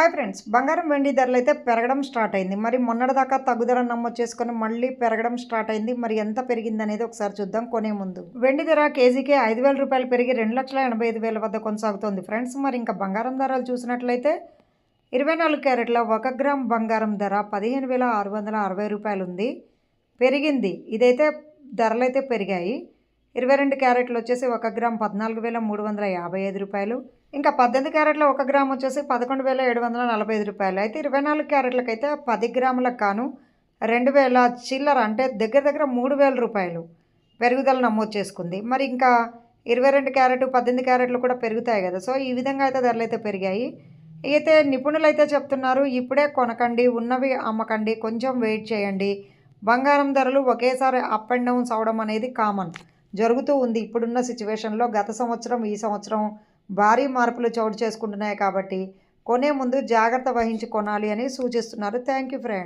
Hi friends, బంగారం వెండి ధరలు అయితే పెరగడం స్టార్ట్ అయింది. మరి మొన్నటిదాకా తగ్గుదల నమోదు చేసుకొని మళ్ళీ పెరగడం స్టార్ట్ అయింది. మరి ఎంత పెరిగింది అనేది ఒకసారి చూద్దాం. కొనే ముందు వెండి ధర కేజీకి 5,000 రూపాయలు పెరిగి 2,85,000 వద్ద కొనసాగుతోంది ఫ్రెండ్స్. మరి ఇంకా బంగారం ధరలు చూసినట్లయితే 24 క్యారెట్ల 1 గ్రామ్ బంగారం ధర 15,660 రూపాయలు ఉంది. పెరిగింది. ఇదైతే ధరలైతే పెరిగాయి. 22 క్యారెట్లు వచ్చేసి 1 గ్రామ్ 14,355 రూపాయలు. ఇంకా 18 క్యారెట్ల 1 గ్రామ్ వచ్చేసి 11,745 రూపాయలు. అయితే 24 క్యారెట్లకైతే 10 గ్రాములకు గాను 2,000 చిల్లర, అంటే దగ్గర దగ్గర 3,000 రూపాయలు పెరుగుదల నమోదు చేసుకుంది. మరి ఇంకా 22 క్యారెట్ 18 క్యారెట్లు కూడా పెరుగుతాయి కదా. సో ఈ విధంగా అయితే ధరలు అయితే పెరిగాయి. అయితే నిపుణులు అయితే చెప్తున్నారు, ఇప్పుడే కొనకండి, ఉన్నవి అమ్మకండి, కొంచెం వెయిట్ చేయండి. బంగారం ధరలు ఒకేసారి అప్ అండ్ డౌన్స్ అవడం అనేది కామన్ జరుగుతూ ఉంది ఇప్పుడున్న సిచ్యువేషన్లో. గత సంవత్సరం ఈ సంవత్సరం భారీ మార్పులు చోటు చేసుకుంటున్నాయి కాబట్టి కొనే ముందు జాగ్రత్త వహించి కొనాలి అని సూచిస్తున్నారు. Thank you friends.